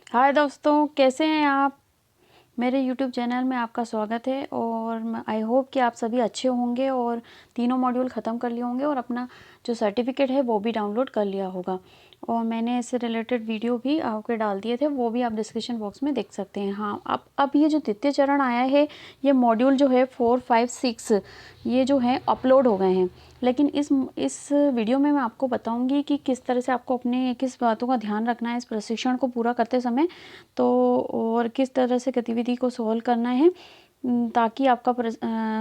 हाय दोस्तों, कैसे हैं आप। मेरे YouTube चैनल में आपका स्वागत है और आई होप कि आप सभी अच्छे होंगे और तीनों मॉड्यूल ख़त्म कर लिए होंगे और अपना जो सर्टिफिकेट है वो भी डाउनलोड कर लिया होगा। और मैंने इससे रिलेटेड वीडियो भी आपके डाल दिए थे, वो भी आप डिस्क्रिप्शन बॉक्स में देख सकते हैं। हाँ, अब ये जो द्वितीय चरण आया है, ये मॉड्यूल जो है 4, 5, 6 ये जो है अपलोड हो गए हैं। लेकिन इस वीडियो में मैं आपको बताऊंगी कि किस तरह से आपको अपने किस बातों का ध्यान रखना है इस प्रशिक्षण को पूरा करते समय, तो और किस तरह से गतिविधि को सॉल्व करना है ताकि आपका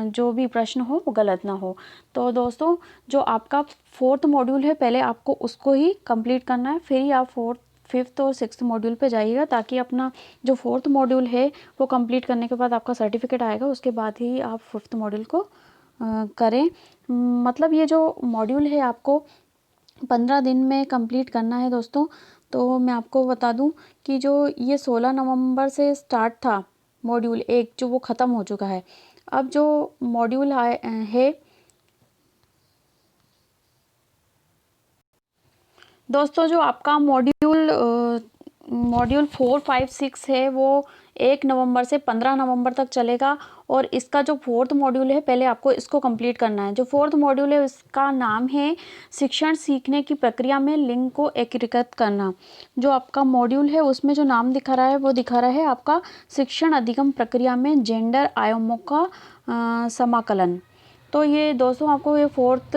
जो भी प्रश्न हो वो गलत ना हो। तो दोस्तों, जो आपका 4th मॉड्यूल है पहले आपको उसको ही कंप्लीट करना है, फिर ही आप 4th, 5th और 6th मॉड्यूल पे जाइएगा, ताकि अपना जो 4th मॉड्यूल है वो कंप्लीट करने के बाद आपका सर्टिफिकेट आएगा, उसके बाद ही आप 5th मॉड्यूल को करें। मतलब ये जो मॉड्यूल है आपको 15 दिन में कंप्लीट करना है दोस्तों। तो मैं आपको बता दूं कि जो ये 16 नवंबर से स्टार्ट था मॉड्यूल 1, जो वो ख़त्म हो चुका है। अब जो मॉड्यूल है दोस्तों, जो आपका मॉड्यूल 4, 5, 6 है वो 1 नवंबर से 15 नवंबर तक चलेगा। और इसका जो 4th मॉड्यूल है पहले आपको इसको कंप्लीट करना है। जो 4th मॉड्यूल है इसका नाम है शिक्षण सीखने की प्रक्रिया में लिंग को एकीकृत करना। जो आपका मॉड्यूल है उसमें जो नाम दिखा रहा है वो दिखा रहा है आपका शिक्षण अधिगम प्रक्रिया में जेंडर आयामों का समाकलन। तो ये दोस्तों आपको ये 4th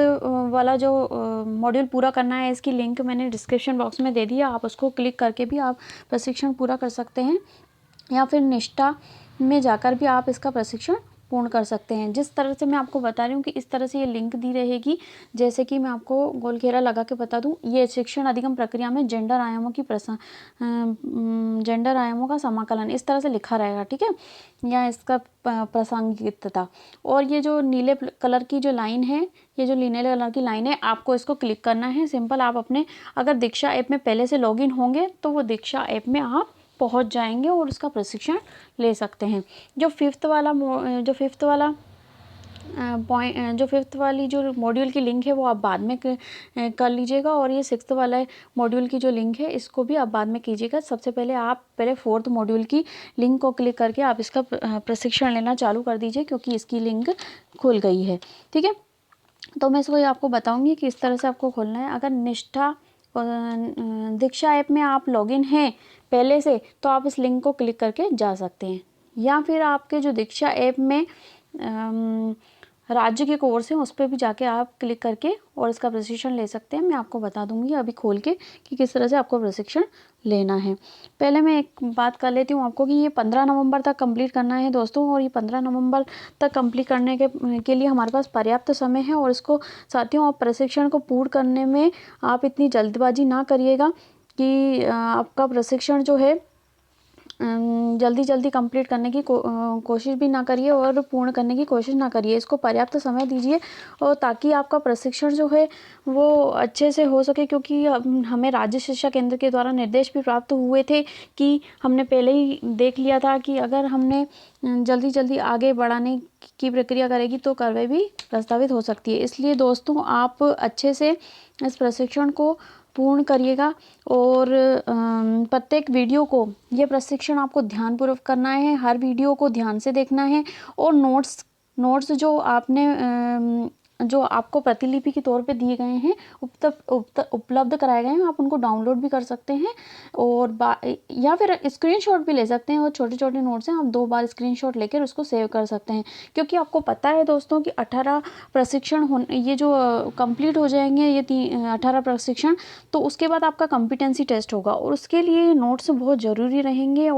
वाला जो मॉड्यूल पूरा करना है, इसकी लिंक मैंने डिस्क्रिप्शन बॉक्स में दे दिया। आप उसको क्लिक करके भी आप प्रशिक्षण पूरा कर सकते हैं, या फिर निष्ठा में जाकर भी आप इसका प्रशिक्षण पूर्ण कर सकते हैं। जिस तरह से मैं आपको बता रही हूँ कि इस तरह से ये लिंक दी रहेगी। जैसे कि मैं आपको गोल घेरा लगा के बता दूँ, ये शिक्षण अधिगम प्रक्रिया में जेंडर आयामों का समाकलन इस तरह से लिखा रहेगा, ठीक है, या इसका प्रासंगिकता। और ये जो नीले कलर की जो लाइन है, ये जो नीले कलर की लाइन है, आपको इसको क्लिक करना है। सिंपल, आप अपने अगर दीक्षा ऐप में पहले से लॉगिन होंगे तो वो दीक्षा ऐप में आप पहुंच जाएंगे और उसका प्रशिक्षण ले सकते हैं। जो फिफ्थ वाला पॉइंट, जो 5th वाली जो मॉड्यूल की लिंक है वो आप बाद में कर लीजिएगा। और ये 6th वाला मॉड्यूल की जो लिंक है इसको भी आप बाद में कीजिएगा। सबसे पहले आप 4th मॉड्यूल की लिंक को क्लिक करके आप इसका प्रशिक्षण लेना चालू कर दीजिए, क्योंकि इसकी लिंक खुल गई है, ठीक है। तो मैं इसको आपको बताऊंगी कि इस तरह से आपको खोलना है। अगर निष्ठा दीक्षा ऐप में आप लॉगिन हैं पहले से, तो आप इस लिंक को क्लिक करके जा सकते हैं। या फिर आपके जो दीक्षा ऐप में राज्य के कोर्स हैं उस पर भी जाके आप क्लिक करके और इसका प्रशिक्षण ले सकते हैं। मैं आपको बता दूंगी अभी खोल के कि किस तरह से आपको प्रशिक्षण लेना है। पहले मैं एक बात कर लेती हूँ आपको कि ये 15 नवंबर तक कंप्लीट करना है दोस्तों। और ये 15 नवंबर तक कंप्लीट करने के लिए हमारे पास पर्याप्त समय है। और इसको साथियों, आप प्रशिक्षण को पूर्ण करने में आप इतनी जल्दबाजी ना करिएगा कि आपका प्रशिक्षण जो है जल्दी जल्दी कंप्लीट करने की कोशिश भी ना करिए और पूर्ण करने की कोशिश ना करिए। इसको पर्याप्त समय दीजिए और ताकि आपका प्रशिक्षण जो है वो अच्छे से हो सके। क्योंकि हमें राज्य शिक्षा केंद्र के द्वारा निर्देश भी प्राप्त हुए थे कि हमने पहले ही देख लिया था कि अगर हमने जल्दी जल्दी आगे बढ़ाने की प्रक्रिया करेगी तो कार्रवाई भी प्रस्तावित हो सकती है। इसलिए दोस्तों, आप अच्छे से इस प्रशिक्षण को पूर्ण करिएगा। और प्रत्येक वीडियो को, ये प्रशिक्षण आपको ध्यानपूर्वक करना है, हर वीडियो को ध्यान से देखना है। और नोट्स जो आपको प्रतिलिपि के तौर पे दिए गए हैं, उपलब्ध कराए गए हैं, आप उनको डाउनलोड भी कर सकते हैं और या फिर स्क्रीनशॉट भी ले सकते हैं। और छोटे छोटे नोट्स हैं, आप 2 बार स्क्रीनशॉट लेकर उसको सेव कर सकते हैं। क्योंकि आपको पता है दोस्तों कि 18 प्रशिक्षण ये जो कंप्लीट हो जाएंगे, ये 18 प्रशिक्षण, तो उसके बाद आपका कॉम्पिटेंसी टेस्ट होगा और उसके लिए नोट्स बहुत ज़रूरी रहेंगे।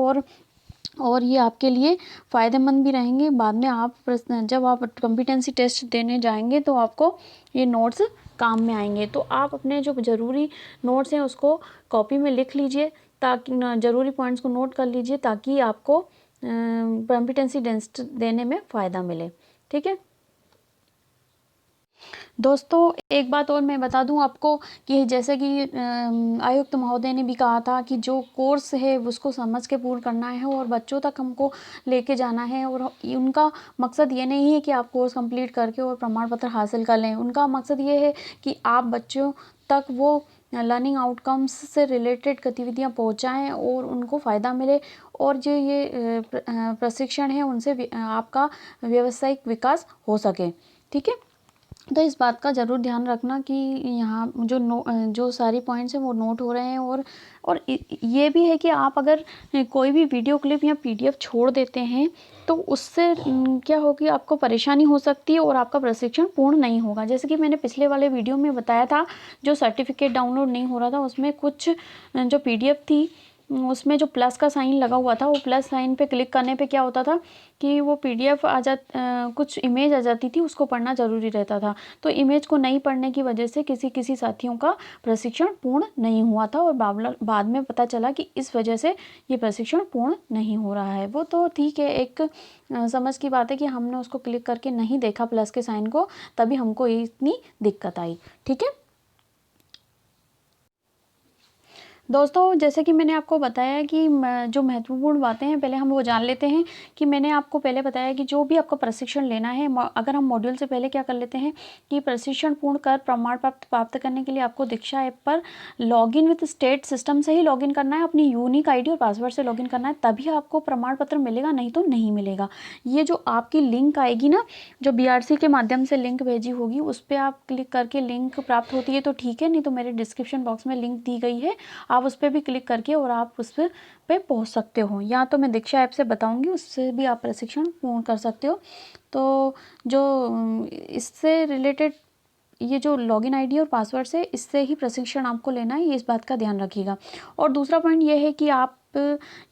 और ये आपके लिए फ़ायदेमंद भी रहेंगे। बाद में जब आप कॉम्पिटेंसी टेस्ट देने जाएंगे तो आपको ये नोट्स काम में आएंगे। तो आप अपने जो ज़रूरी नोट्स हैं उसको कॉपी में लिख लीजिए, ताकि ज़रूरी पॉइंट्स को नोट कर लीजिए, ताकि आपको कॉम्पिटेंसी टेस्ट देने में फ़ायदा मिले, ठीक है दोस्तों। एक बात और मैं बता दूं आपको कि जैसे कि आयुक्त महोदय ने भी कहा था कि जो कोर्स है उसको समझ के पूर्ण करना है और बच्चों तक हमको लेके जाना है। और उनका मकसद ये नहीं है कि आप कोर्स कंप्लीट करके और प्रमाण पत्र हासिल कर लें। उनका मकसद ये है कि आप बच्चों तक वो लर्निंग आउटकम्स से रिलेटेड गतिविधियाँ पहुँचाएँ और उनको फ़ायदा मिले, और जो ये प्रशिक्षण है उनसे आपका व्यावसायिक विकास हो सके। ठीक है, तो इस बात का ज़रूर ध्यान रखना कि यहाँ जो सारी पॉइंट्स हैं वो नोट हो रहे हैं। और ये भी है कि आप अगर कोई भी वीडियो क्लिप या पीडीएफ छोड़ देते हैं तो उससे क्या होगी, आपको परेशानी हो सकती है और आपका प्रशिक्षण पूर्ण नहीं होगा। जैसे कि मैंने पिछले वाले वीडियो में बताया था, जो सर्टिफिकेट डाउनलोड नहीं हो रहा था उसमें कुछ जो पीडीएफ थी उसमें जो प्लस का साइन लगा हुआ था, वो प्लस साइन पे क्लिक करने पे क्या होता था कि वो पीडीएफ कुछ इमेज आ जाती थी, उसको पढ़ना ज़रूरी रहता था। तो इमेज को नहीं पढ़ने की वजह से किसी साथियों का प्रशिक्षण पूर्ण नहीं हुआ था, और बाद में पता चला कि इस वजह से ये प्रशिक्षण पूर्ण नहीं हो रहा है। वो तो ठीक है, एक समझ की बात है कि हमने उसको क्लिक करके नहीं देखा प्लस के साइन को, तभी हमको इतनी दिक्कत आई। ठीक है दोस्तों, जैसे कि मैंने आपको बताया कि जो महत्वपूर्ण बातें हैं पहले हम वो जान लेते हैं। कि मैंने आपको पहले बताया कि जो भी आपका प्रशिक्षण लेना है, अगर हम मॉड्यूल से पहले क्या कर लेते हैं कि प्रशिक्षण पूर्ण कर प्रमाण प्राप्त करने के लिए आपको दीक्षा ऐप पर लॉगिन विद स्टेट सिस्टम से ही लॉगिन करना है, अपनी यूनिक आईडी और पासवर्ड से लॉगिन करना है, तभी आपको प्रमाण पत्र मिलेगा, नहीं तो नहीं मिलेगा। ये जो आपकी लिंक आएगी ना, जो BRC के माध्यम से लिंक भेजी होगी, उस पर आप क्लिक करके लिंक प्राप्त होती है तो ठीक है, नहीं तो मेरे डिस्क्रिप्शन बॉक्स में लिंक दी गई है, आप उस पर भी क्लिक करके और आप उस पे पहुंच सकते हो, या तो मैं दीक्षा ऐप से बताऊंगी, उससे भी आप प्रशिक्षण पूर्ण कर सकते हो। तो जो इससे रिलेटेड ये जो लॉगिन आईडी और पासवर्ड से, इससे ही प्रशिक्षण आपको लेना है, ये इस बात का ध्यान रखिएगा। और दूसरा पॉइंट ये है कि आप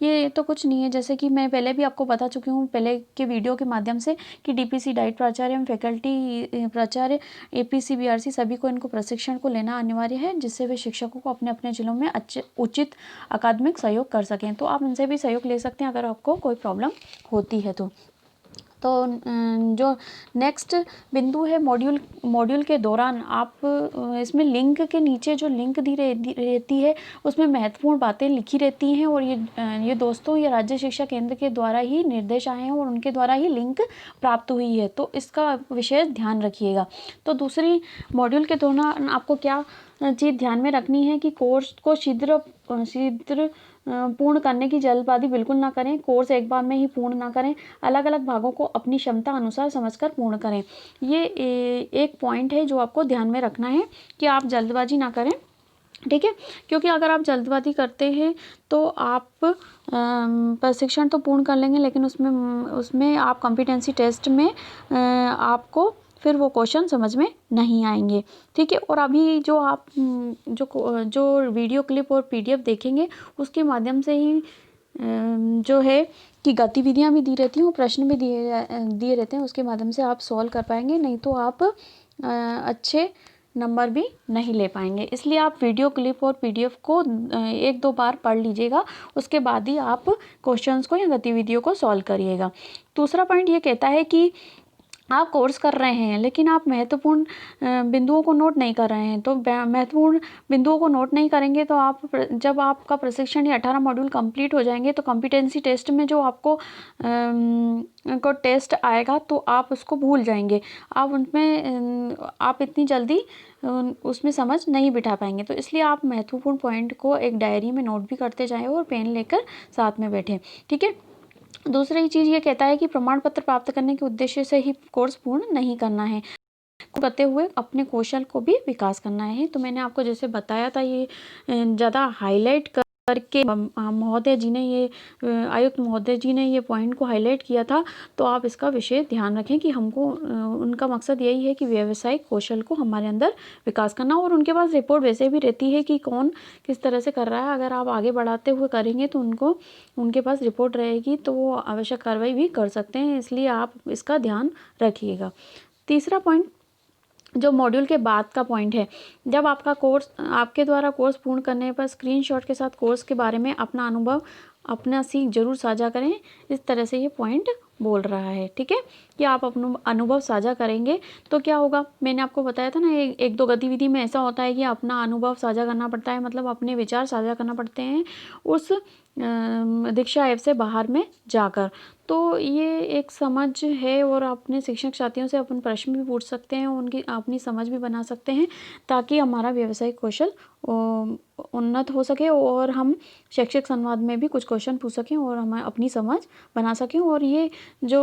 ये तो कुछ नहीं है, जैसे कि मैं पहले भी आपको बता चुकी हूँ पहले के वीडियो के माध्यम से कि DPC डाइट प्राचार्य एवं फैकल्टी प्राचार्य APC BRC सभी को इनको प्रशिक्षण को लेना अनिवार्य है, जिससे वे शिक्षकों को अपने अपने जिलों में अच्छे उचित अकादमिक सहयोग कर सकें। तो आप इनसे भी सहयोग ले सकते हैं अगर आपको कोई प्रॉब्लम होती है तो जो नेक्स्ट बिंदु है, मॉड्यूल के दौरान आप इसमें लिंक के नीचे जो लिंक दी रहती है उसमें महत्वपूर्ण बातें लिखी रहती हैं, और ये दोस्तों ये राज्य शिक्षा केंद्र के द्वारा ही निर्देश आए हैं और उनके द्वारा ही लिंक प्राप्त हुई है, तो इसका विशेष ध्यान रखिएगा। तो दूसरी मॉड्यूल के दौरान आपको क्या चीज़ ध्यान में रखनी है कि कोर्स को शीघ्र पूर्ण करने की जल्दबाजी बिल्कुल ना करें, कोर्स एक बार में ही पूर्ण ना करें, अलग अलग भागों को अपनी क्षमता अनुसार समझकर पूर्ण करें। ये एक पॉइंट है जो आपको ध्यान में रखना है कि आप जल्दबाजी ना करें। ठीक है, क्योंकि अगर आप जल्दबाजी करते हैं तो आप प्रशिक्षण तो पूर्ण कर लेंगे, लेकिन उसमें आप कॉम्पिटेंसी टेस्ट में आपको फिर वो क्वेश्चन समझ में नहीं आएंगे। ठीक है, और अभी जो आप जो वीडियो क्लिप और PDF देखेंगे उसके माध्यम से ही जो है कि गतिविधियां भी दी रहती हैं, प्रश्न भी दिए रहते हैं, उसके माध्यम से आप सॉल्व कर पाएंगे, नहीं तो आप अच्छे नंबर भी नहीं ले पाएंगे। इसलिए आप वीडियो क्लिप और PDF को 1-2 बार पढ़ लीजिएगा, उसके बाद ही आप क्वेश्चंस को या गतिविधियों को सॉल्व करिएगा। दूसरा पॉइंट ये कहता है कि आप कोर्स कर रहे हैं लेकिन आप महत्वपूर्ण बिंदुओं को नोट नहीं कर रहे हैं, तो महत्वपूर्ण बिंदुओं को नोट नहीं करेंगे तो आप जब आपका प्रशिक्षण ये 18 मॉड्यूल कंप्लीट हो जाएंगे तो कॉम्पिटेंसी टेस्ट में जो आपको को टेस्ट आएगा तो आप उसको भूल जाएंगे, आप उनमें आप इतनी जल्दी उसमें समझ नहीं बिठा पाएंगे। तो इसलिए आप महत्वपूर्ण पॉइंट को एक डायरी में नोट भी करते जाएं और पेन लेकर साथ में बैठें। ठीक है, दूसरी चीज़ ये कहता है कि प्रमाण पत्र प्राप्त करने के उद्देश्य से ही कोर्स पूर्ण नहीं करना है, करते हुए अपने कौशल को भी विकास करना है। तो मैंने आपको जैसे बताया था, ये ज़्यादा हाईलाइट करके महोदय जी ने आयुक्त महोदय जी ने ये पॉइंट को हाईलाइट किया था, तो आप इसका विशेष ध्यान रखें कि हमको उनका मकसद यही है कि व्यावसायिक कौशल को हमारे अंदर विकास करना, और उनके पास रिपोर्ट वैसे भी रहती है कि कौन किस तरह से कर रहा है। अगर आप आगे बढ़ाते हुए करेंगे तो उनके पास रिपोर्ट रहेगी तो वो आवश्यक कार्रवाई भी कर सकते हैं, इसलिए आप इसका ध्यान रखिएगा। तीसरा पॉइंट जो मॉड्यूल के बाद का पॉइंट है, जब आपके द्वारा कोर्स पूर्ण करने पर स्क्रीनशॉट के साथ कोर्स के बारे में अपना अनुभव अपना सीख जरूर साझा करें, इस तरह से ये पॉइंट बोल रहा है। ठीक है, कि आप अपना अनुभव साझा करेंगे तो क्या होगा, मैंने आपको बताया था ना, एक दो गतिविधि में ऐसा होता है कि अपना अनुभव साझा करना पड़ता है, मतलब अपने विचार साझा करना पड़ते हैं उस दीक्षा ऐप से बाहर में जाकर। तो ये एक समझ है और अपने शिक्षक साथियों से अपन प्रश्न भी पूछ सकते हैं, उनकी अपनी समझ भी बना सकते हैं, ताकि हमारा व्यावसायिक कौशल उन्नत हो सके और हम शैक्षिक संवाद में भी कुछ क्वेश्चन पूछ सकें और हम अपनी समझ बना सकें। और ये जो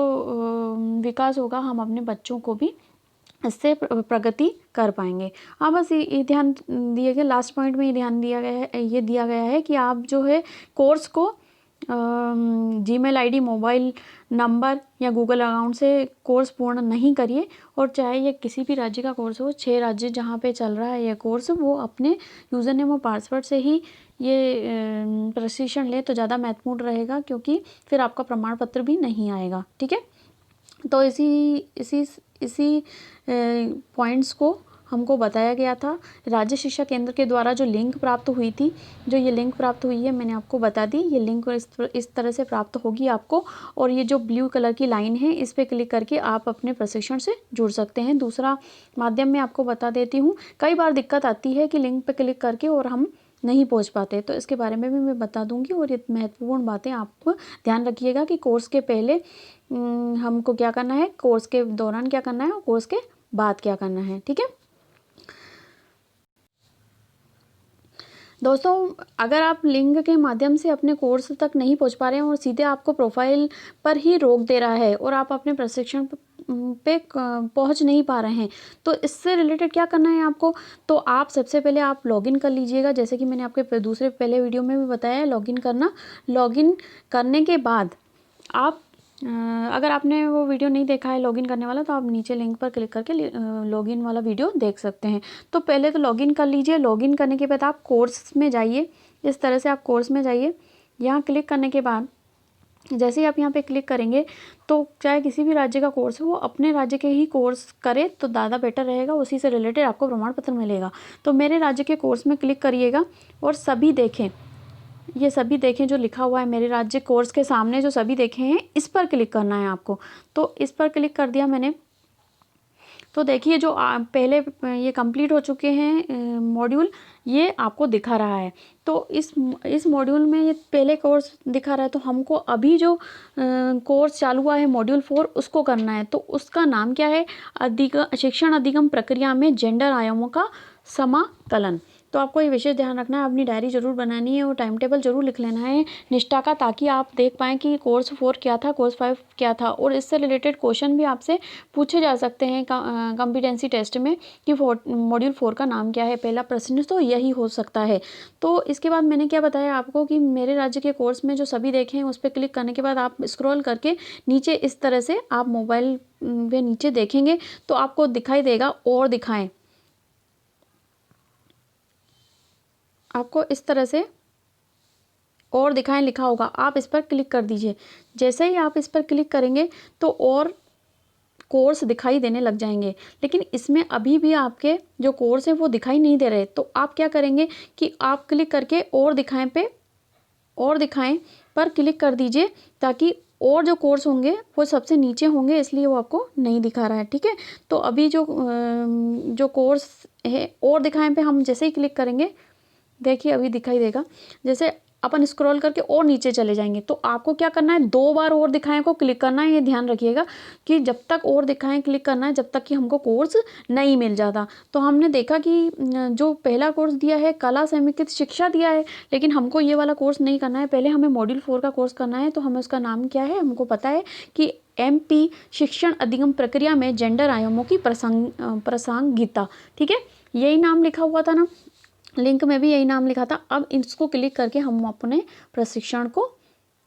विकास होगा, हम अपने बच्चों को भी इससे प्रगति कर पाएंगे। हाँ, बस ये ध्यान दिया गया, लास्ट पॉइंट में ये ध्यान दिया गया है, ये दिया गया है कि आप जो है कोर्स को जीमेल आईडी, मोबाइल नंबर या गूगल अकाउंट से कोर्स पूर्ण नहीं करिए। और चाहे ये किसी भी राज्य का कोर्स हो, 6 राज्य जहाँ पे चल रहा है ये कोर्स, वो अपने यूज़र नेम और पासवर्ड से ही ये प्रशिक्षण ले तो ज़्यादा महत्वपूर्ण रहेगा, क्योंकि फिर आपका प्रमाण पत्र भी नहीं आएगा। ठीक है, तो इसी पॉइंट्स को हमको बताया गया था। राज्य शिक्षा केंद्र के द्वारा जो लिंक प्राप्त हुई थी, जो ये लिंक प्राप्त हुई है मैंने आपको बता दी। ये लिंक इस तरह से प्राप्त होगी आपको, और ये जो ब्लू कलर की लाइन है इस पर क्लिक करके आप अपने प्रशिक्षण से जुड़ सकते हैं। दूसरा माध्यम मैं आपको बता देती हूँ, कई बार दिक्कत आती है कि लिंक पर क्लिक करके और हम नहीं पहुंच पाते, तो इसके बारे में भी मैं बता दूंगी। और ये महत्वपूर्ण बातें आप ध्यान रखिएगा कि कोर्स के पहले हमको क्या करना है, कोर्स के दौरान क्या करना है और कोर्स के बाद क्या करना है। ठीक है दोस्तों, अगर आप लिंक के माध्यम से अपने कोर्स तक नहीं पहुंच पा रहे हैं और सीधे आपको प्रोफाइल पर ही रोक दे रहा है और आप अपने प्रशिक्षण पे पहुंच नहीं पा रहे हैं, तो इससे रिलेटेड क्या करना है आपको, तो आप सबसे पहले आप लॉगिन कर लीजिएगा। जैसे कि मैंने आपके दूसरे पहले वीडियो में भी बताया है, लॉगिन करना। लॉगिन करने के बाद आप अगर आपने वो वीडियो नहीं देखा है लॉगिन करने वाला, तो आप नीचे लिंक पर क्लिक करके लॉगिन वाला वीडियो देख सकते हैं। तो पहले तो लॉगिन कर लीजिए। लॉगिन करने के बाद आप कोर्स में जाइए। इस तरह से आप कोर्स में जाइए। यहाँ क्लिक करने के बाद जैसे ही आप यहाँ पे क्लिक करेंगे, तो चाहे किसी भी राज्य का कोर्स हो, वो अपने राज्य के ही कोर्स करे तो ज़्यादा बेटर रहेगा, उसी से रिलेटेड आपको प्रमाण पत्र मिलेगा। तो मेरे राज्य के कोर्स में क्लिक करिएगा और सभी देखें, ये सभी देखें जो लिखा हुआ है मेरे राज्य कोर्स के सामने, जो सभी देखे हैं इस पर क्लिक करना है आपको। तो इस पर क्लिक कर दिया मैंने। तो देखिए जो पहले ये कंप्लीट हो चुके हैं मॉड्यूल, ये आपको दिखा रहा है। तो इस मॉड्यूल में ये पहले कोर्स दिखा रहा है, तो हमको अभी जो कोर्स चालू हुआ है मॉड्यूल 4 उसको करना है। तो उसका नाम क्या है, शिक्षण अधिगम प्रक्रिया में जेंडर आयामों का समाकलन। तो आपको ये विशेष ध्यान रखना है, अपनी डायरी जरूर बनानी है और टाइम टेबल जरूर लिख लेना है निष्ठा का, ताकि आप देख पाएँ कि कोर्स 4 क्या था, कोर्स 5 क्या था। और इससे रिलेटेड क्वेश्चन भी आपसे पूछे जा सकते हैं कॉम्पिटेंसी टेस्ट में कि मॉड्यूल 4 का नाम क्या है। पहला प्रश्न तो यही हो सकता है। तो इसके बाद मैंने क्या बताया आपको कि मेरे राज्य के कोर्स में जो सभी देखे हैं उस पर क्लिक करने के बाद आप स्क्रॉल करके नीचे इस तरह से आप मोबाइल पे नीचे देखेंगे तो आपको दिखाई देगा और दिखाएं, आपको इस तरह से और दिखाएं लिखा होगा, आप इस पर क्लिक कर दीजिए। जैसे ही आप इस पर क्लिक करेंगे तो और कोर्स दिखाई देने लग जाएंगे, लेकिन इसमें अभी भी आपके जो कोर्स है वो दिखाई नहीं दे रहे। तो आप क्या करेंगे कि आप क्लिक करके और दिखाएं पे, और दिखाएं पर क्लिक कर दीजिए, ताकि और जो कोर्स होंगे वो सबसे नीचे होंगे, इसलिए वो आपको नहीं दिखा रहा है। ठीक है, तो अभी जो कोर्स है और दिखाएं पे हम जैसे ही क्लिक करेंगे, देखिए अभी दिखाई देगा। जैसे अपन स्क्रॉल करके और नीचे चले जाएंगे तो आपको क्या करना है, 2 बार और दिखाएं को क्लिक करना है। ये ध्यान रखिएगा कि जब तक और दिखाएं क्लिक करना है जब तक कि हमको कोर्स नहीं मिल जाता। तो हमने देखा कि जो पहला कोर्स दिया है कला समेकित शिक्षा दिया है, लेकिन हमको ये वाला कोर्स नहीं करना है, पहले हमें मॉड्यूल 4 का कोर्स करना है। तो हमें उसका नाम क्या है, हमको पता है कि MP शिक्षण अधिगम प्रक्रिया में जेंडर आयामों की प्रासंगिकता। ठीक है, यही नाम लिखा हुआ था ना, लिंक में भी यही नाम लिखा था। अब इसको क्लिक करके हम अपने प्रशिक्षण को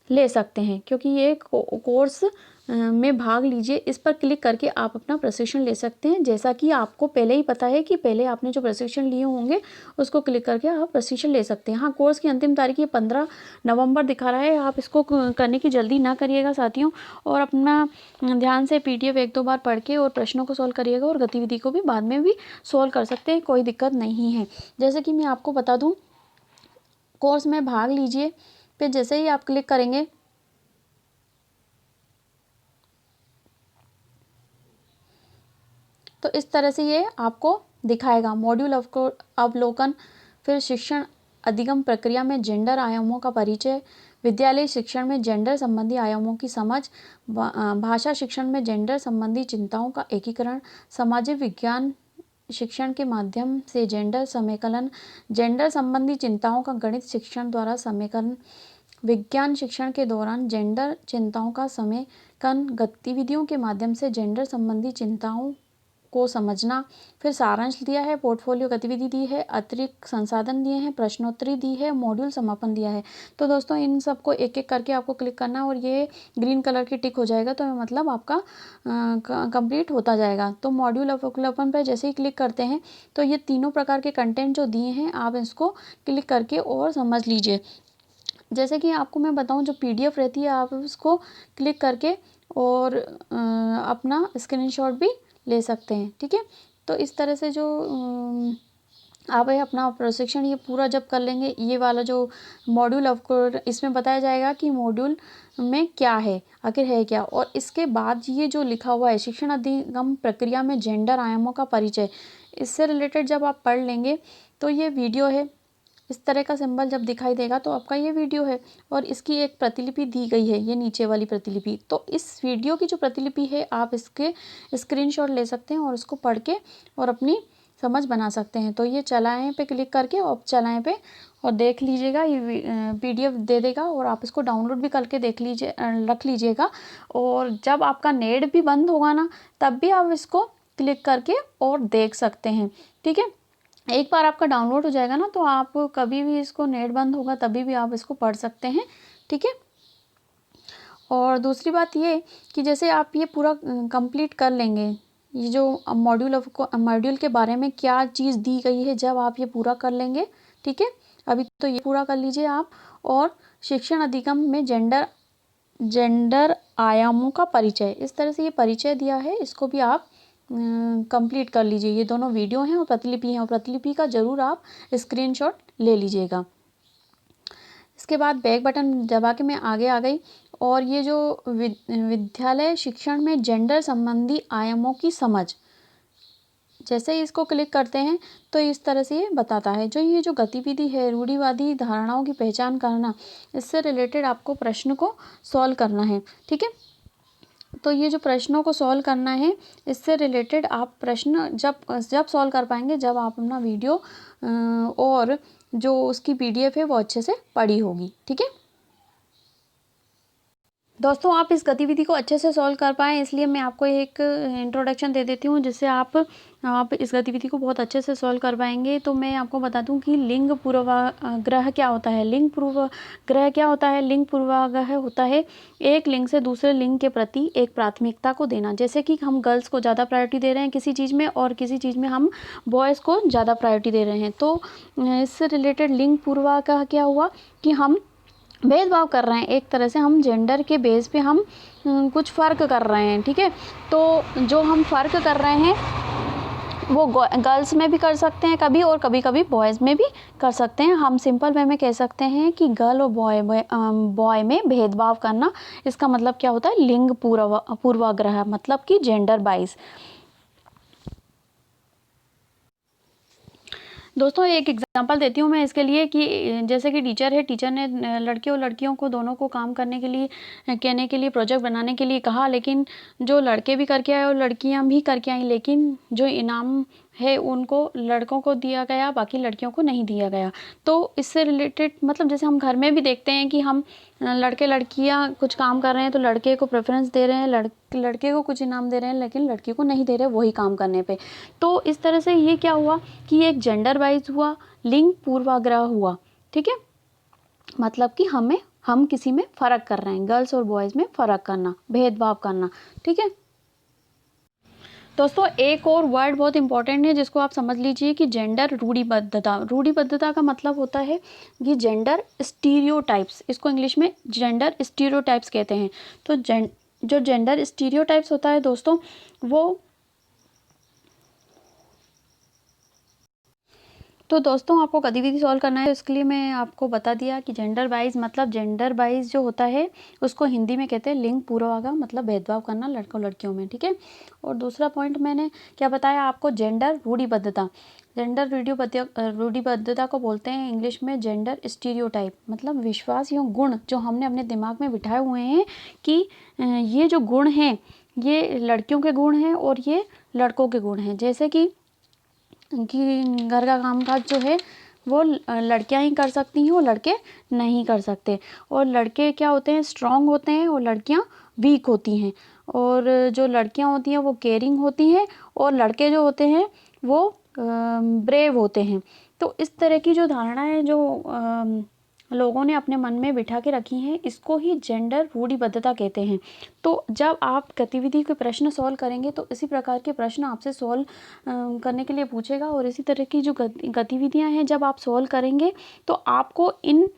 ले सकते हैं, क्योंकि ये कोर्स में भाग लीजिए, इस पर क्लिक करके आप अपना प्रशिक्षण ले सकते हैं। जैसा कि आपको पहले ही पता है कि पहले आपने जो प्रशिक्षण लिए होंगे उसको क्लिक करके आप प्रशिक्षण ले सकते हैं। हाँ, कोर्स की अंतिम तारीख ये 15 नवंबर दिखा रहा है। आप इसको करने की जल्दी ना करिएगा साथियों, और अपना ध्यान से PDF 1-2 बार पढ़ के और प्रश्नों को सॉल्व करिएगा, और गतिविधि को भी बाद में भी सॉल्व कर सकते हैं, कोई दिक्कत नहीं है। जैसे कि मैं आपको बता दूँ, कोर्स में भाग लीजिए फिर जैसे ही आप क्लिक करेंगे इस तरह से ये आपको दिखाएगा। मॉड्यूल अवलोकन, फिर शिक्षण अधिगम प्रक्रिया में जेंडर आयामों का परिचय, विद्यालय शिक्षण में जेंडर संबंधी आयामों की समझ, भाषा शिक्षण में जेंडर संबंधी चिंताओं का एकीकरण, सामाजिक विज्ञान शिक्षण के माध्यम से जेंडर समेकलन, जेंडर संबंधी चिंताओं का गणित शिक्षण द्वारा समेकलन, विज्ञान शिक्षण के दौरान जेंडर चिंताओं का समेकन, गतिविधियों के माध्यम से जेंडर संबंधी चिंताओं को समझना। फिर सारांश दिया है, पोर्टफोलियो गतिविधि दी है, अतिरिक्त संसाधन दिए हैं, प्रश्नोत्तरी दी है, मॉड्यूल समापन दिया है। तो दोस्तों इन सबको एक एक करके आपको क्लिक करना है और ये ग्रीन कलर की टिक हो जाएगा तो मतलब आपका कंप्लीट होता जाएगा। तो मॉड्यूल अवलोकन पर जैसे ही क्लिक करते हैं तो ये तीनों प्रकार के कंटेंट जो दिए हैं आप इसको क्लिक करके और समझ लीजिए। जैसे कि आपको मैं बताऊं, जो PDF रहती है आप उसको क्लिक करके और अपना स्क्रीनशॉट भी ले सकते हैं, ठीक है। तो इस तरह से जो आप अपना प्रशिक्षण ये पूरा जब कर लेंगे, ये वाला जो मॉड्यूल आपको इसमें बताया जाएगा कि मॉड्यूल में क्या है, आखिर है क्या। और इसके बाद ये जो लिखा हुआ है शिक्षण अधिगम प्रक्रिया में जेंडर आयामों का परिचय, इससे रिलेटेड जब आप पढ़ लेंगे तो ये वीडियो है, इस तरह का सिंबल जब दिखाई देगा तो आपका ये वीडियो है और इसकी एक प्रतिलिपि दी गई है, ये नीचे वाली प्रतिलिपि। तो इस वीडियो की जो प्रतिलिपि है आप इसके स्क्रीनशॉट ले सकते हैं और उसको पढ़ के और अपनी समझ बना सकते हैं। तो ये चलाएं पे क्लिक करके और चलाएं पे और देख लीजिएगा, ये PDF दे देगा और आप इसको डाउनलोड भी करके देख लीजिए, रख लीजिएगा। और जब आपका नेट भी बंद होगा ना तब भी आप इसको क्लिक करके और देख सकते हैं, ठीक है। एक बार आपका डाउनलोड हो जाएगा ना तो आप कभी भी इसको, नेट बंद होगा तभी भी आप इसको पढ़ सकते हैं, ठीक है। और दूसरी बात ये कि जैसे आप ये पूरा कंप्लीट कर लेंगे, ये जो मॉड्यूल के बारे में क्या चीज़ दी गई है जब आप ये पूरा कर लेंगे, ठीक है। अभी तो ये पूरा कर लीजिए आप। और शिक्षण अधिगम में जेंडर आयामों का परिचय, इस तरह से ये परिचय दिया है, इसको भी आप कंप्लीट कर लीजिए। ये दोनों वीडियो हैं और प्रतिलिपि हैं और प्रतिलिपि का ज़रूर आप स्क्रीनशॉट ले लीजिएगा। इसके बाद बैक बटन दबा के मैं आगे आ गई और ये जो विद्यालय शिक्षण में जेंडर संबंधी आयामों की समझ, जैसे ही इसको क्लिक करते हैं तो इस तरह से ये बताता है। जो ये जो गतिविधि है, रूढ़िवादी धारणाओं की पहचान करना, इससे रिलेटेड आपको प्रश्न को सॉल्व करना है, ठीक है। तो ये जो प्रश्नों को सॉल्व करना है, इससे रिलेटेड आप प्रश्न जब सॉल्व कर पाएंगे जब आप अपना वीडियो और जो उसकी PDF है वो अच्छे से पढ़ी होगी, ठीक है। दोस्तों आप इस गतिविधि को अच्छे से सॉल्व कर पाएँ इसलिए मैं आपको एक इंट्रोडक्शन दे देती हूँ जिससे आप इस गतिविधि को बहुत अच्छे से सॉल्व कर पाएंगे। तो मैं आपको बता दूं कि लिंग पूर्वाग्रह क्या होता है। लिंग पूर्वाग्रह क्या होता है? लिंग पूर्वाग्रह होता है एक लिंग से दूसरे लिंग के प्रति एक प्राथमिकता को देना। जैसे कि हम गर्ल्स को ज़्यादा प्रायोरिटी दे रहे हैं किसी चीज़ में और किसी चीज़ में हम बॉयज़ को ज़्यादा प्रायोरिटी दे रहे हैं। तो इससे रिलेटेड लिंग पूर्वाग्रह क्या हुआ कि हम भेदभाव कर रहे हैं, एक तरह से हम जेंडर के बेस पे हम कुछ फ़र्क कर रहे हैं, ठीक है। तो जो हम फ़र्क कर रहे हैं वो गर्ल्स में भी कर सकते हैं कभी और कभी कभी बॉयज़ में भी कर सकते हैं। हम सिंपल वे में कह सकते हैं कि गर्ल और बॉय में भेदभाव करना, इसका मतलब क्या होता है? लिंग पूर्वाग्रह, मतलब कि जेंडर बाइस। दोस्तों एक एग्जांपल देती हूँ मैं इसके लिए कि जैसे कि टीचर है, टीचर ने लड़के और लड़कियों को दोनों को काम करने के लिए कहने के लिए प्रोजेक्ट बनाने के लिए कहा, लेकिन जो लड़के भी करके आए और लड़कियां भी करके आई, लेकिन जो इनाम है उनको लड़कों को दिया गया, बाकी लड़कियों को नहीं दिया गया। तो इससे रिलेटेड मतलब जैसे हम घर में भी देखते हैं कि हम लड़के लड़कियां कुछ काम कर रहे हैं तो लड़के को प्रेफरेंस दे रहे हैं, लड़के को कुछ इनाम दे रहे हैं लेकिन लड़की को नहीं दे रहे वही काम करने पे। तो इस तरह से ये क्या हुआ कि एक जेंडर वाइज हुआ, लिंग पूर्वाग्रह हुआ, ठीक है। मतलब कि हम किसी में फ़र्क कर रहे हैं, गर्ल्स और बॉयज़ में फ़र्क करना, भेदभाव करना, ठीक है। दोस्तों एक और वर्ड बहुत इंपॉर्टेंट है जिसको आप समझ लीजिए कि जेंडर रूढ़िबद्धता। रूढ़िबद्धता का मतलब होता है कि जेंडर स्टीरियोटाइप्स, इसको इंग्लिश में जेंडर स्टीरियोटाइप्स कहते हैं। तो जो जेंडर स्टीरियोटाइप्स होता है दोस्तों वो तो दोस्तों आपको गतिविधि सॉल्व करना है, तो इसके लिए मैं आपको बता दिया कि जेंडर वाइज मतलब जेंडर वाइज जो होता है उसको हिंदी में कहते हैं लिंग पूर्वाग्रह, मतलब भेदभाव करना लड़कों लड़कियों में, ठीक है। और दूसरा पॉइंट मैंने क्या बताया आपको, जेंडर रूढ़िबद्धता। जेंडर रूढ़िबद्धता को बोलते हैं इंग्लिश में जेंडर स्टीरियोटाइप, मतलब विश्वास या गुण जो हमने अपने दिमाग में बिठाए हुए हैं कि ये जो गुण हैं ये लड़कियों के गुण हैं और ये लड़कों के गुण हैं। जैसे कि घर का कामकाज जो है वो लड़कियां ही कर सकती हैं और लड़के नहीं कर सकते। और लड़के क्या होते हैं, स्ट्रांग होते हैं, और लड़कियां वीक होती हैं। और जो लड़कियां होती हैं वो केयरिंग होती हैं और लड़के जो होते हैं वो ब्रेव होते हैं। तो इस तरह की जो धारणा है जो लोगों ने अपने मन में बिठा के रखी हैं, इसको ही जेंडर रूढ़िबद्धता कहते हैं। तो जब आप गतिविधि के प्रश्न सॉल्व करेंगे तो इसी प्रकार के प्रश्न आपसे सॉल्व करने के लिए पूछेगा। और इसी तरह की जो गतिविधियां हैं जब आप सॉल्व करेंगे तो आपको इन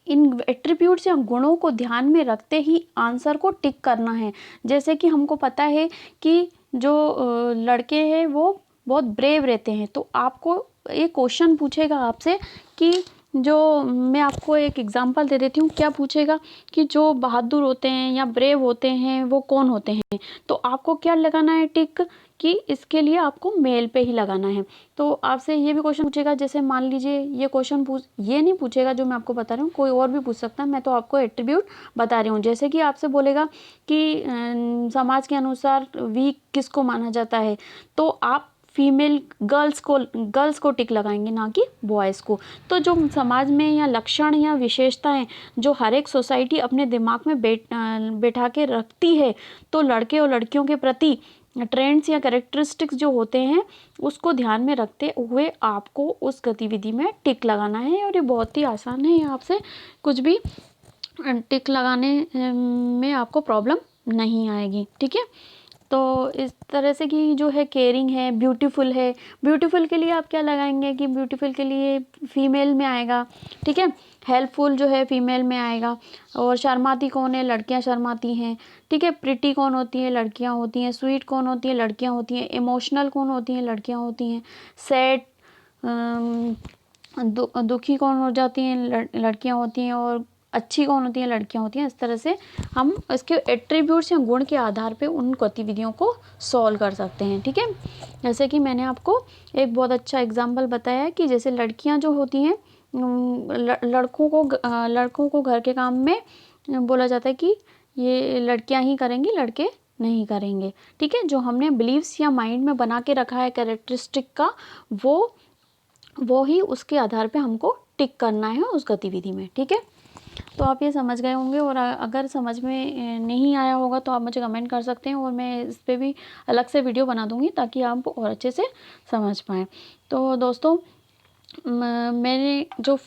एट्रीब्यूट्स या गुणों को ध्यान में रखते ही आंसर को टिक करना है। जैसे कि हमको पता है कि जो लड़के हैं वो बहुत ब्रेव रहते हैं, तो आपको एक क्वेश्चन पूछेगा आपसे कि जो मैं आपको एक एग्जांपल दे देती हूँ, क्या पूछेगा कि जो बहादुर होते हैं या ब्रेव होते हैं वो कौन होते हैं। तो आपको क्या लगाना है टिक, कि इसके लिए आपको मेल पे ही लगाना है। तो आपसे ये भी क्वेश्चन पूछेगा, जैसे मान लीजिए ये नहीं पूछेगा जो मैं आपको बता रही हूँ, कोई और भी पूछ सकता है, मैं तो आपको एट्रीब्यूट बता रही हूँ। जैसे कि आपसे बोलेगा कि समाज के अनुसार वीक किसको माना जाता है, तो आप फीमेल गर्ल्स को टिक लगाएंगे, ना कि बॉयज़ को। तो जो समाज में या लक्षण या विशेषताएं जो हर एक सोसाइटी अपने दिमाग में बैठा के रखती है, तो लड़के और लड़कियों के प्रति ट्रेंड्स या कैरेक्टरिस्टिक्स जो होते हैं उसको ध्यान में रखते हुए आपको उस गतिविधि में टिक लगाना है। और ये बहुत ही आसान है, आपसे कुछ भी टिक लगाने में आपको प्रॉब्लम नहीं आएगी, ठीक है। तो इस तरह से कि जो है केयरिंग है, ब्यूटीफुल है। ब्यूटीफुल के लिए आप क्या लगाएंगे कि ब्यूटीफुल के लिए फीमेल में आएगा, ठीक है। हेल्पफुल जो है फीमेल में आएगा। और शर्माती कौन है, लड़कियां शर्माती हैं, ठीक है। प्रिटी कौन होती है, लड़कियां होती हैं। स्वीट कौन होती है, लड़कियां होती हैं। इमोशनल कौन होती हैं, लड़कियां होती हैं। सैड दुखी कौन हो जाती हैं, लड़कियां होती हैं। और अच्छी कौन होती हैं, लड़कियां होती हैं। इस तरह से हम इसके एट्रीब्यूट्स या गुण के आधार पे उन गतिविधियों को सॉल्व कर सकते हैं, ठीक है। जैसे कि मैंने आपको एक बहुत अच्छा एग्जांपल बताया है कि जैसे लड़कियां जो होती हैं, लड़कों को घर के काम में बोला जाता है कि ये लड़कियां ही करेंगी, लड़के नहीं करेंगे, ठीक है। जो हमने बिलीव्स या माइंड में बना के रखा है कैरेक्टरिस्टिक का, वो ही उसके आधार पे हमको टिक करना है उस गतिविधि में, ठीक है। तो आप ये समझ गए होंगे। और अगर समझ में नहीं आया होगा तो आप मुझे कमेंट कर सकते हैं और मैं इस पर भी अलग से वीडियो बना दूंगी ताकि आप और अच्छे से समझ पाएँ। तो दोस्तों मैंने जो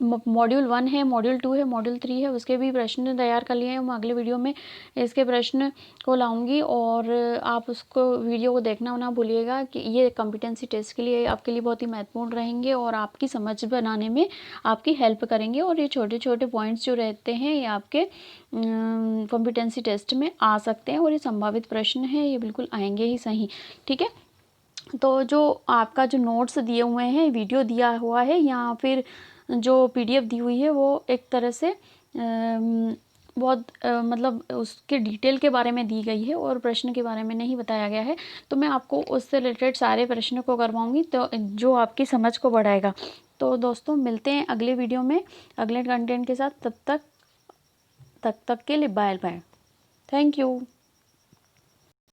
मॉड्यूल 1 है, मॉड्यूल 2 है, मॉड्यूल 3 है, उसके भी प्रश्न तैयार कर लिए हैं। मैं अगले वीडियो में इसके प्रश्न को लाऊंगी और आप उसको वीडियो को देखना ना भूलिएगा कि ये कॉम्पिटेंसी टेस्ट के लिए आपके लिए बहुत ही महत्वपूर्ण रहेंगे और आपकी समझ बनाने में आपकी हेल्प करेंगे। और ये छोटे छोटे पॉइंट्स जो रहते हैं ये आपके कॉम्पिटेंसी टेस्ट में आ सकते हैं और ये संभावित प्रश्न है, ये बिल्कुल आएंगे ही सही, ठीक है। तो जो आपका जो नोट्स दिए हुए हैं, वीडियो दिया हुआ है या फिर जो PDF दी हुई है, वो एक तरह से बहुत मतलब उसके डिटेल के बारे में दी गई है और प्रश्न के बारे में नहीं बताया गया है। तो मैं आपको उससे रिलेटेड सारे प्रश्न को करवाऊंगी, तो जो आपकी समझ को बढ़ाएगा। तो दोस्तों मिलते हैं अगले वीडियो में अगले कंटेंट के साथ। तब तक के लिए बाय बाय। Thank you.